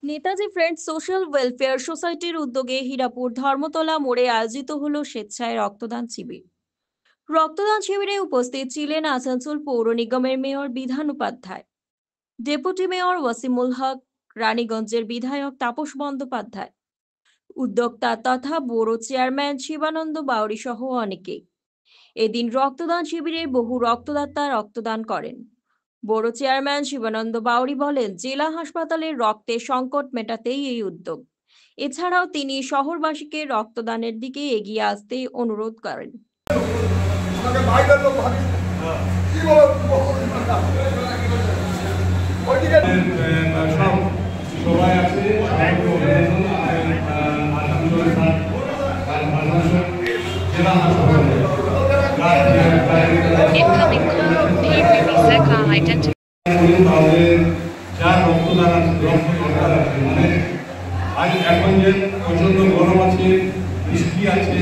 Netaji friends social welfare সোসাইটির উদ্যোগে হীরাপুর ধর্মতলা মোড়ে আয়োজিত হলো স্বেচ্ছায় রক্তদান শিবির। রক্তদান শিবিরে উপস্থিত ছিলেন আসানসোল পৌর নিগমের mayor Bidhan Upadhyay, deputy mayor Wasimul হক, রানীগঞ্জের বিধায়ক তাপস বন্দ্যোপাধ্যায়, উদ্যোক্তা তথা বড় চেয়ারম্যান শিবানন্দ বাউরি সহ অনেকেই। এদিন রক্তদান শিবিরে বহু রক্তদাতা রক্তদান করেন। বড় চেয়ারম্যান শিবানন্দ বাউরি বলেন, জেলা হাসপাতালের রক্তের সংকট মেটাতেই এই উদ্যোগ। এছাড়াও তিনি শহরবাসীকে রক্তদানের দিকে এগিয়ে আসতে অনুরোধ করেন। Incoming call may release call identity. এখন যে প্রচন্ড গরম আছে, বৃষ্টি আছে,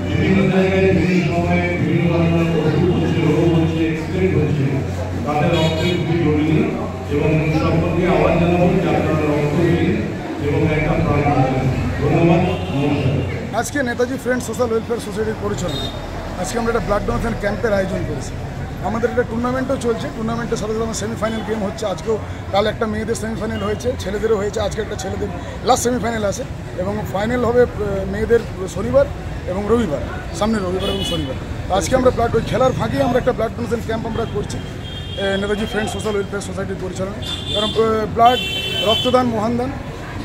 বিভিন্ন জায়গায় বিভিন্ন সময়ে বিভিন্ন ধরনের ওষুধ হচ্ছে, রোগ হচ্ছে, অ্যাক্সিডেন্ট হচ্ছে, তাদের রক্তের খুবই জরুরি এবং সম্পর্কে আহ্বান জানাবো যে আপনারা রক্ত দিন এবং একটা প্রাণ বাঁচান। ধন্যবাদ, নমস্কার। আজকে নেতাজি ফ্রেন্ডস সোশ্যাল ওয়েলফেয়ার সোসাইটির পরিচালনায় আজকে আমরা একটা ব্লাড ডোনেশন ক্যাম্পের আয়োজন করেছি। আমাদের একটা টুর্নামেন্টও চলছে, টুর্নামেন্টের সাথে সাথে আমার সেমিফাইনাল গেম হচ্ছে। আজকেও কাল একটা মেয়েদের সেমিফাইনাল হয়েছে, ছেলেদেরও হয়েছে। আজকে একটা ছেলেদের লাস্ট সেমিফাইনাল আছে এবং ফাইনাল হবে মেয়েদের শনিবার এবং রবিবার, সামনের রবিবার এবং শনিবার। আজকে আমরা ওই খেলার ফাঁকে আমরা একটা ব্লাড ডোনেশন ক্যাম্প আমরা করছি নেতাজি ফ্রেন্ডস সোশ্যাল ওয়েলফেয়ার সোসাইটির পরিচালনায়। কারণ ব্লাড রক্তদান মহানদান,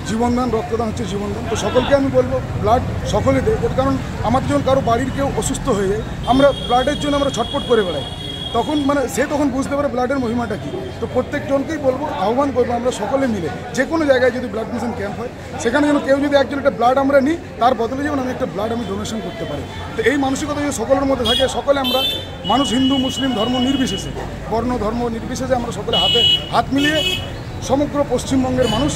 জীবনদান, রক্তদান হচ্ছে জীবনদান। তো সকলকে আমি বলবো ব্লাড সকলে দেয়, কারণ আমাদের যখন কারো বাড়ির কেউ অসুস্থ হয়ে যায়, আমরা ব্লাডের জন্য আমরা ছটফট করে বেড়াই, তখন সে তখন বুঝতে পারে ব্লাডের মহিমাটা কী। তো প্রত্যেকজনকেই বলবো, আহ্বান করবো আমরা সকলে মিলে যে কোনো জায়গায় যদি ব্লাড ডোনেশন ক্যাম্প হয়, সেখানে যেন কেউ যদি একজন একটা ব্লাড আমরা নিই, তার বদলে যেমন আমি একটা ব্লাড আমি ডোনেশন করতে পারি। তো এই মানসিকতা যদি সকলের মধ্যে থাকে, সকলে আমরা মানুষ হিন্দু মুসলিম ধর্ম নির্বিশেষে, বর্ণ ধর্ম নির্বিশেষে আমরা সকলে হাতে হাত মিলিয়ে সমগ্র পশ্চিমবঙ্গের মানুষ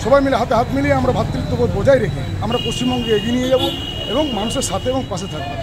সবাই মিলে হাতে হাত মিলিয়ে আমরা ভ্রাতৃত্ববোধ বজায় রেখে আমরা পশ্চিমবঙ্গে এগিয়ে নিয়ে যাব এবং মানুষের সাথে এবং পাশে থাকবো।